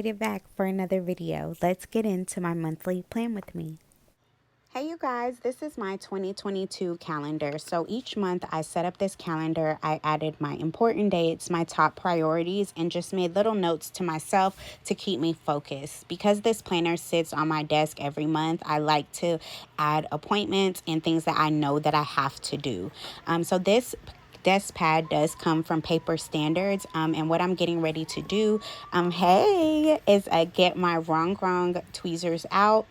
made it back for another video. Let's get into my monthly plan with me. Hey you guys, this is my 2022 calendar. So each month I set up this calendar. I added my important dates, my top priorities, and just made little notes to myself to keep me focused. Because this planner sits on my desk every month, I like to add appointments and things that I know that I have to do. So this Deskpad does come from Paper Standards, and what I'm getting ready to do, is get my wrong tweezers out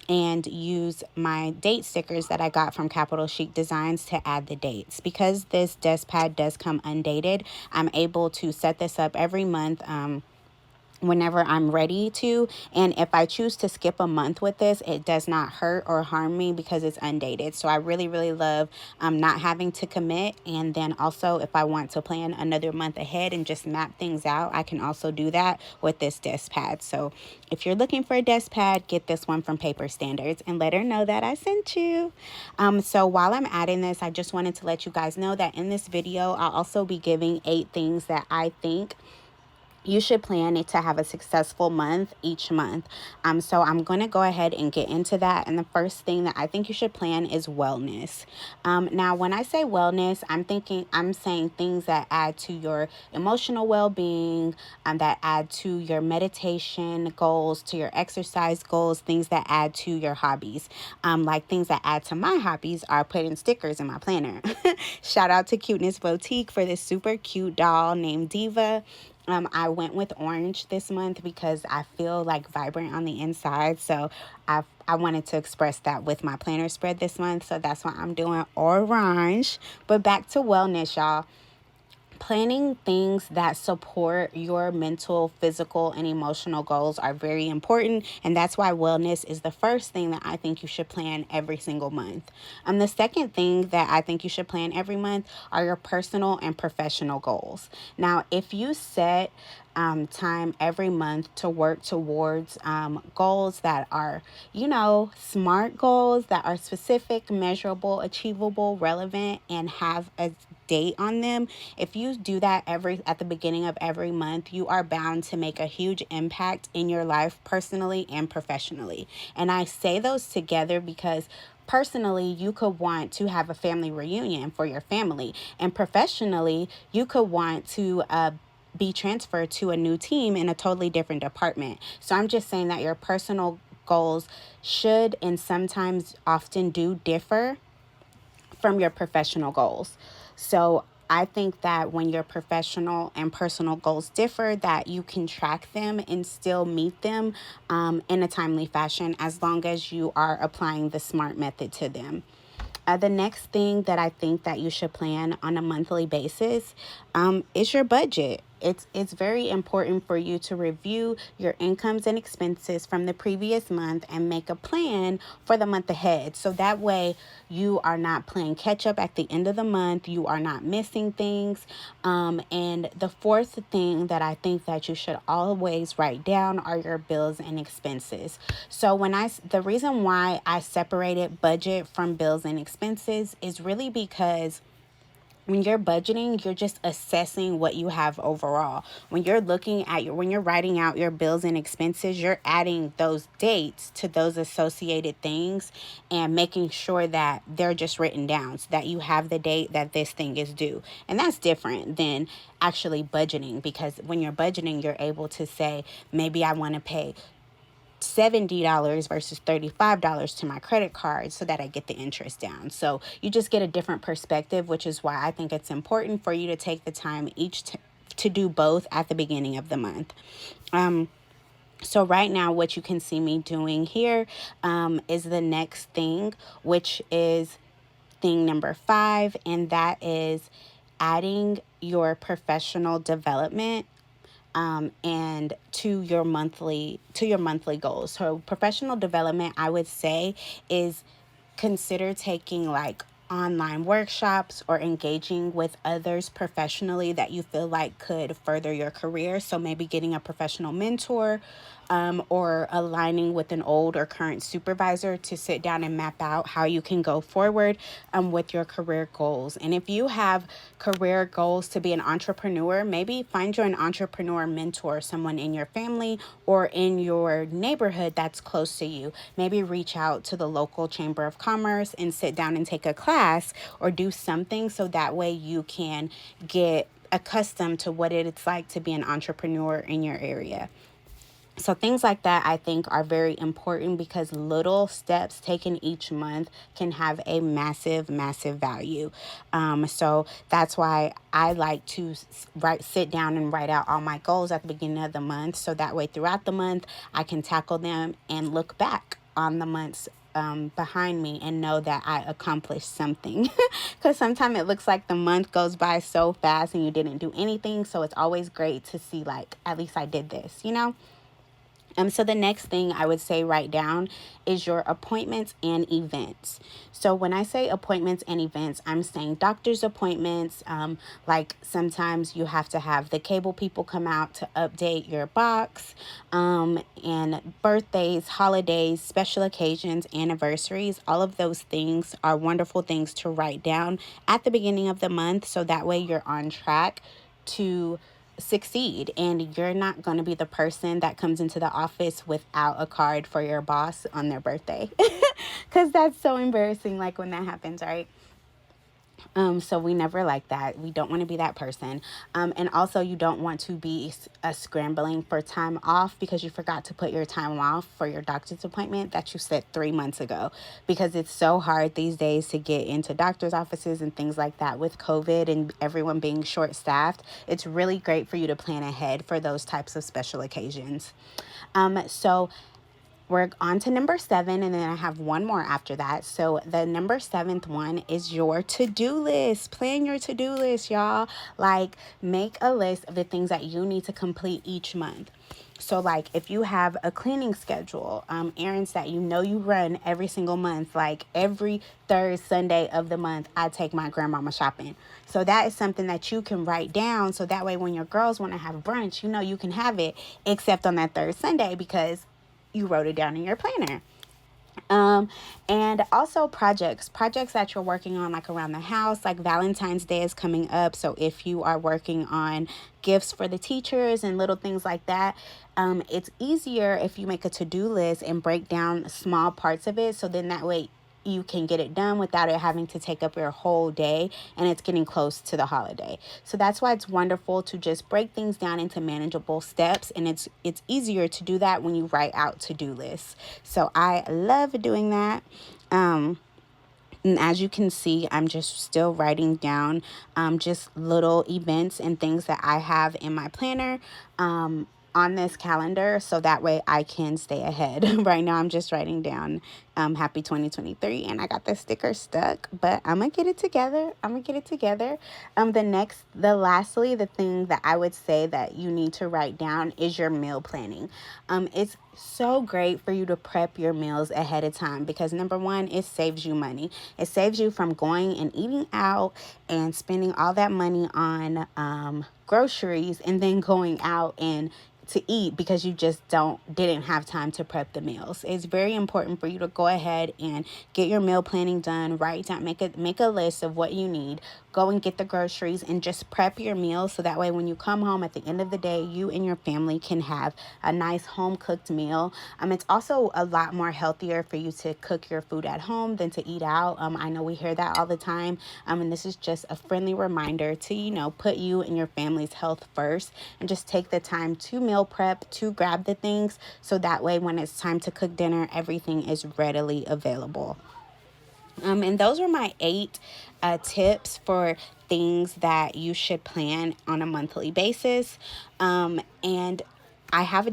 and use my date stickers that I got from Capital Chic Designs to add the dates. Because this Deskpad does come undated, I'm able to set this up every month, whenever I'm ready to. And if I choose to skip a month with this, it does not hurt or harm me because it's undated. So I really love not having to commit. And then also, if I want to plan another month ahead and just map things out, I can also do that with this desk pad. So if you're looking for a desk pad, get this one from Paper Standards and let her know that I sent you. So while I'm adding this, I just wanted to let you guys know that in this video, I'll also be giving 8 things that I think you should plan it to have a successful month each month. So I'm going to go ahead and get into that. And the first thing that I think you should plan is wellness. Now, when I say wellness, I'm saying things that add to your emotional well-being, that add to your meditation goals, to your exercise goals, things that add to your hobbies. Like things that add to my hobbies are putting stickers in my planner. Shout out to Cuteness Boutique for this super cute doll named Diva. I went with orange this month because I feel like vibrant on the inside. So I wanted to express that with my planner spread this month. So that's why I'm doing orange. But back to wellness, y'all. Planning things that support your mental, physical, and emotional goals are very important. And that's why wellness is the first thing that I think you should plan every single month. The second thing that I think you should plan every month are your personal and professional goals. Now, if you set time every month to work towards goals that are, smart goals that are specific, measurable, achievable, relevant, and have a date on them. If you do that at the beginning of every month, you are bound to make a huge impact in your life, personally and professionally. And I say those together because personally, you could want to have a family reunion for your family, and professionally, you could want to be transferred to a new team in a totally different department. So I'm just saying that your personal goals should and sometimes often do differ from your professional goals. So I think that when your professional and personal goals differ, that you can track them and still meet them in a timely fashion, as long as you are applying the SMART method to them. The next thing that I think that you should plan on a monthly basis is your budget. It's very important for you to review your incomes and expenses from the previous month and make a plan for the month ahead. So that way you are not playing catch up at the end of the month. You are not missing things. And the fourth thing that I think that you should always write down are your bills and expenses. So the reason why I separated budget from bills and expenses is really because when you're budgeting, you're just assessing what you have overall. When you're when you're writing out your bills and expenses, you're adding those dates to those associated things and making sure that they're just written down so that you have the date that this thing is due. And that's different than actually budgeting, because when you're budgeting, you're able to say, maybe I want to pay $70 versus $35 to my credit card so that I get the interest down. So you just get a different perspective, which is why I think it's important for you to take the time to do both at the beginning of the month. So right now, what you can see me doing here is the next thing, which is thing number 5, and that is adding your professional development and to your monthly goals. So professional development, I would say, is consider taking like online workshops or engaging with others professionally that you feel like could further your career. So maybe getting a professional mentor, or aligning with an old or current supervisor to sit down and map out how you can go forward with your career goals. And if you have career goals to be an entrepreneur, maybe find you an entrepreneur mentor, someone in your family or in your neighborhood that's close to you. Maybe reach out to the local chamber of commerce and sit down and take a class or do something so that way you can get accustomed to what it's like to be an entrepreneur in your area. So things like that I think are very important because little steps taken each month can have a massive, massive value. So that's why I like to sit down and write out all my goals at the beginning of the month. So that way throughout the month, I can tackle them and look back on the months behind me and know that I accomplished something. Because sometimes it looks like the month goes by so fast and you didn't do anything. So it's always great to see like, at least I did this, you know? So the next thing I would say write down is your appointments and events. So when I say appointments and events, I'm saying doctor's appointments. Like sometimes you have to have the cable people come out to update your box, and birthdays, holidays, special occasions, anniversaries. All of those things are wonderful things to write down at the beginning of the month. So that way you're on track to succeed and you're not going to be the person that comes into the office without a card for your boss on their birthday. Because that's so embarrassing, like when that happens, right? So we never like that. We don't want to be that person. And also you don't want to be scrambling for time off because you forgot to put your time off for your doctor's appointment that you set 3 months ago, because it's so hard these days to get into doctor's offices and things like that with COVID and everyone being short staffed. It's really great for you to plan ahead for those types of special occasions. So we're on to number 7, and then I have one more after that. So the number 7th one is your to-do list. Plan your to-do list, y'all. Like, make a list of the things that you need to complete each month. So like if you have a cleaning schedule, errands that you know you run every single month, like every third Sunday of the month, I take my grandmama shopping. So that is something that you can write down. So that way when your girls want to have brunch, you know you can have it, except on that third Sunday because you wrote it down in your planner. And also projects that you're working on, like around the house, like Valentine's Day is coming up. So if you are working on gifts for the teachers and little things like that, it's easier if you make a to-do list and break down small parts of it. So then that way you can get it done without it having to take up your whole day, and it's getting close to the holiday. So that's why it's wonderful to just break things down into manageable steps, and it's easier to do that when you write out to-do lists. So I love doing that. And as you can see, I'm just still writing down just little events and things that I have in my planner on this calendar, so that way I can stay ahead. Right now I'm just writing down happy 2023, and I got the sticker stuck, but I'm gonna get it together. Lastly, the thing that I would say that you need to write down is your meal planning. It's so great for you to prep your meals ahead of time because number one, it saves you money. It saves you from going and eating out and spending all that money on groceries and then going out and to eat because you just didn't have time to prep the meals. It's very important for you to go ahead and get your meal planning done. Write down, make a list of what you need. Go and get the groceries and just prep your meals so that way when you come home at the end of the day, you and your family can have a nice home cooked meal. It's also a lot more healthier for you to cook your food at home than to eat out. I know we hear that all the time. And this is just a friendly reminder to, put you and your family's health first and just take the time to meal prep, to grab the things so that way when it's time to cook dinner, everything is readily available. And those are my 8 tips for things that you should plan on a monthly basis. And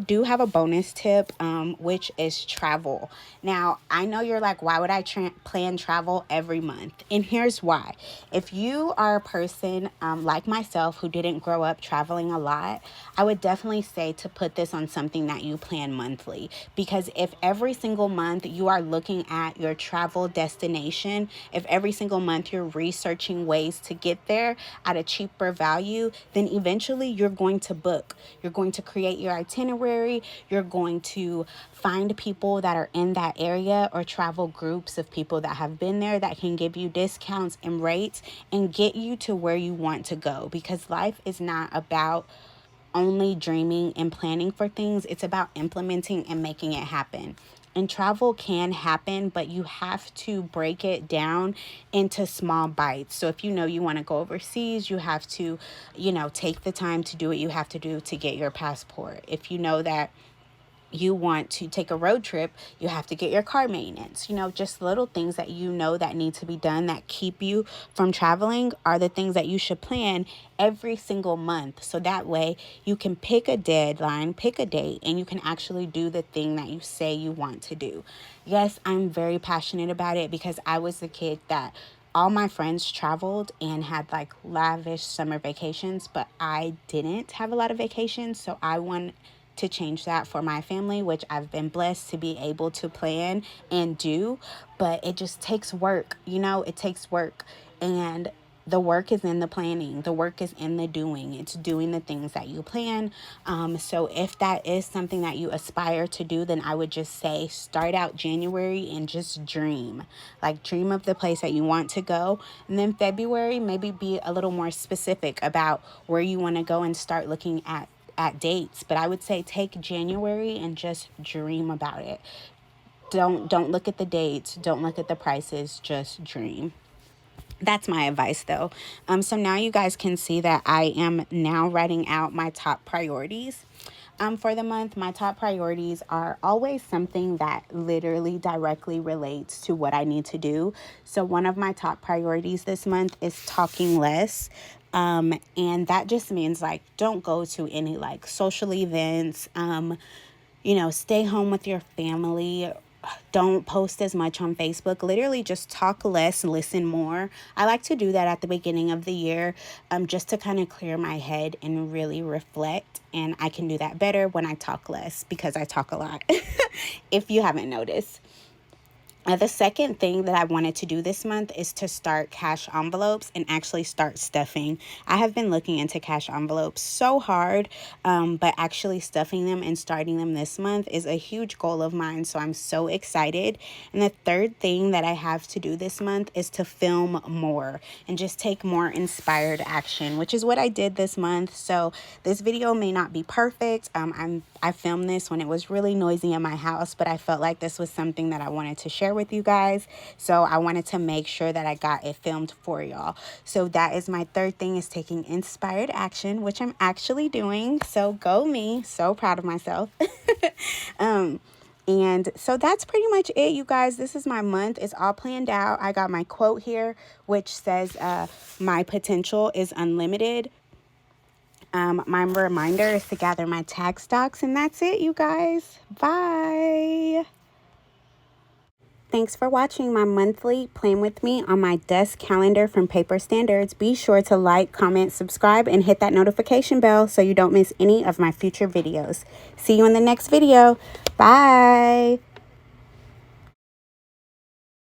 do have a bonus tip, which is travel. Now, I know you're like, why would I plan travel every month? And here's why. If you are a person like myself who didn't grow up traveling a lot, I would definitely say to put this on something that you plan monthly. Because if every single month you are looking at your travel destination, if every single month you're researching ways to get there at a cheaper value, then eventually you're going to book. You're going to create your itinerary. You're going to find people that are in that area or travel groups of people that have been there that can give you discounts and rates and get you to where you want to go. Because life is not about only dreaming and planning for things. It's about implementing and making it happen. And travel can happen, but you have to break it down into small bites. So if you know you want to go overseas, you have to, take the time to do what you have to do to get your passport. If you know that you want to take a road trip, you have to get your car maintenance. Just little things that that need to be done that keep you from traveling are the things that you should plan every single month. So that way you can pick a deadline, pick a date, and you can actually do the thing that you say you want to do. Yes, I'm very passionate about it because I was the kid that all my friends traveled and had like lavish summer vacations, but I didn't have a lot of vacations. So I want to change that for my family, which I've been blessed to be able to plan and do. But it just takes work. It takes work. And the work is in the planning. The work is in the doing. It's doing the things that you plan. So if that is something that you aspire to do, then I would just say start out January and just dream. Like dream of the place that you want to go. And then February, maybe be a little more specific about where you want to go and start looking at dates. But I would say take January and just dream about it. Don't look at the dates, don't look at the prices, just dream. That's my advice though. So now you guys can see that I am now writing out my top priorities. For the month, my top priorities are always something that literally directly relates to what I need to do. So one of my top priorities this month is talking less. And that just means like, don't go to any like social events, stay home with your family. Don't post as much on Facebook. Literally just talk less, listen more. I like to do that at the beginning of the year, just to kind of clear my head and really reflect. And I can do that better when I talk less because I talk a lot, if you haven't noticed. The second thing that I wanted to do this month is to start cash envelopes and actually start stuffing. I have been looking into cash envelopes so hard, but actually stuffing them and starting them this month is a huge goal of mine. So I'm so excited. And the third thing that I have to do this month is to film more and just take more inspired action, which is what I did this month. So this video may not be perfect. I filmed this when it was really noisy in my house, but I felt like this was something that I wanted to share with you guys. So I wanted to make sure that I got it filmed for y'all. So that is my third thing, is taking inspired action, which I'm actually doing. So go me. So proud of myself. And so that's pretty much it, you guys. This is my month. It's all planned out. I got my quote here, which says, my potential is unlimited. My reminder is to gather my tag stocks, and that's it, you guys. Bye. Thanks for watching my monthly Plan With Me on my desk calendar from Paper Standards. Be sure to like, comment, subscribe, and hit that notification bell so you don't miss any of my future videos. See you in the next video. Bye.